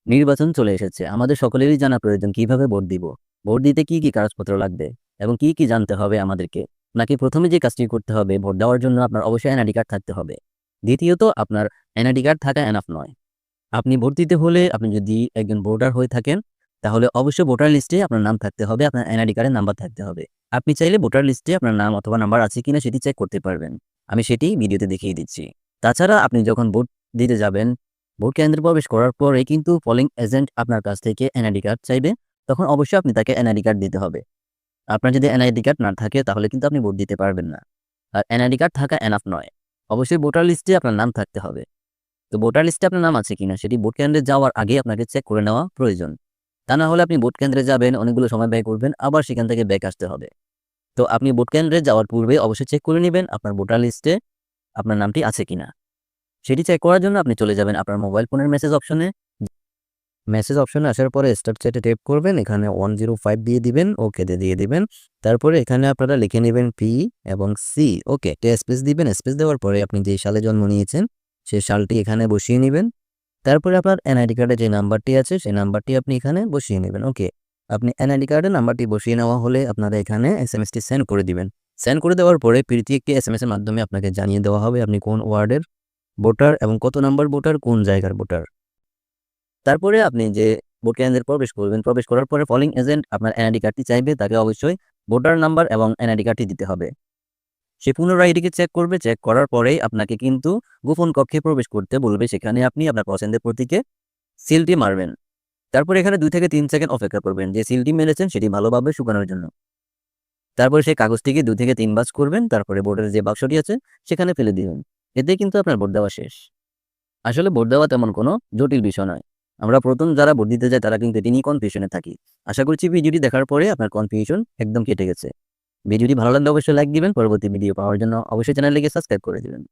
নির্বাচন চলে এসেছে। আমাদের সকলেরই জানা প্রয়োজন কিভাবে ভোট দিব। ভোট দিতে কি, কি কাগজপত্র লাগবে এবং কি, কি জানতে হবে আমাদেরকে। নাকি ১ম এ যে কাজটি করতে হবে ভোট দেওয়ার জন্য আপনার অবশ্যই এনআইডি কার্ড থাকতে হবে। দ্বিতীয়ত আপনার এনআইডি কার্ড থাকা এনাফ নয়। আপনি ভোট দিতে হলে আপনি যদি একজন ভোটার হয়ে থাকেন, তাহলে অবশ্যই ভোটার লিস্টে আপনার নাম থাকতে হবে, আপনার এনআইডি কার্ডের নাম্বার থাকতে হবে। আপনি চাইলে ভোটার লিস্টে আপনার নাম অথবা নাম্বার আছে কিনা সেটি চেক করতে পারবেন। আমি সেটি ভিডিওতে দেখিয়ে দিচ্ছি। তাছাড়া আপনি যখন ভোট দিতে যাবেন, ভোট কেন্দ্রে প্রবেশ করার পরে কিন্তু পোলিং এজেন্ট আপনার কাছ থেকে এনআইডি কার্ড চাইবে। তখন অবশ্যই আপনি তাকে এনআইডি কার্ড দিতে হবে। আপনার যদি এনআইডি কার্ড না থাকে তাহলে কিন্তু আপনি ভোট দিতে পারবেন না। আর এনআইডি কার্ড থাকা এনাফ নয়। অবশ্যই ভোটার লিস্টে আপনার নাম থাকতে হবে। তো ভোটার লিস্টে আপনার নাম আছে কিনা সেটি ভোট কেন্দ্রে যাওয়ার আগে আপনাকে চেক করে নেওয়া প্রয়োজন। তা না হলে আপনি ভোট কেন্দ্রে যাবেন, অনেকগুলো সময় ব্যয় করবেন, আবার সেখান থেকে ব্যাক আসতে হবে। তো আপনি ভোট কেন্দ্রে যাওয়ার পূর্বে অবশ্যই চেক করে নিবেন আপনার ভোটার লিস্টে আপনার নামটি আছে কিনা। সেটি চেক করার জন্য আপনি চলে যাবেন আপনার মোবাইল ফোনের মেসেজ অপশনে। মেসেজ অপশনে আসার পরে স্টার্ট চ্যাটে ট্যাপ করবেন। এখানে 105 দিয়ে দিবেন, ওকেতে দিয়ে দিবেন। তারপরে এখানে আপনারা লিখে নেবেন পি এবং সি, ওকে। স্পেস দিবেন। স্পেস দেওয়ার পরে আপনি যে সালে জন্ম নিয়েছেন সেই সালটি এখানে বসিয়ে নিবেন। তারপরে আপনার এনআইডি কার্ডে যে নাম্বারটি আছে সেই নাম্বারটি আপনি এখানে বসিয়ে নেবেন, ওকে। আপনি এনআইডি কার্ডের নাম্বারটি বসিয়ে নেওয়া হলে আপনারা এখানে এসএমএসটি সেন্ড করে দিবেন। সেন্ড করে দেওয়ার পরে প্রীতি একটি এসএমএস এর মাধ্যমে আপনাকে জানিয়ে দেওয়া হবে আপনি কোন ওয়ার্ডের ভোটার এবং কত নাম্বার ভোটার, কোন জায়গার ভোটার। তারপরে আপনি যে ভোট কেন্দ্রে প্রবেশ করবেন, প্রবেশ করার পরে পোলিং এজেন্ট আপনার এনআইডি কার্ডটি চাইবে, তাকে অবশ্যই ভোটার নাম্বার এবং এনআইডি কার্ডটি দিতে হবে। সে পুনরায় এটিকে চেক করবে, চেক করার পরেই আপনাকে কিন্তু গোপন কক্ষে প্রবেশ করতে বলবে। সেখানে আপনি আপনার পছন্দের প্রতীকে সিলটি মারবেন। তারপরে এখানে 2 থেকে 3 সেকেন্ড অপেক্ষা করবেন যে সিলটি মেরেছেন সেটি ভালোভাবে শুকানোর জন্য। তারপরে সেই কাগজটিকে 2 থেকে 3 ভাঁজ করবেন। তারপরে ভোটের যে বাক্সটি আছে সেখানে ফেলে দিবেন। এতেই কিন্তু আপনার ভোট দেওয়া শেষ। আসলে ভোট দেওয়া তেমন কোনো জটিল বিষয় নয়। আমরা ১ম যারা ভোট দিতে যাই তারা কিন্তু এটি নিয়ে কনফিউশনে থাকি। আশা করছি ভিডিওটি দেখার পরে আপনার কনফিউশন একদম কেটে গেছে। ভিডিওটি ভালো লাগলে অবশ্যই লাইক দিবেন। পরবর্তী ভিডিও পাওয়ার জন্য অবশ্যই চ্যানেলটিকে সাবস্ক্রাইব করে দিবেন।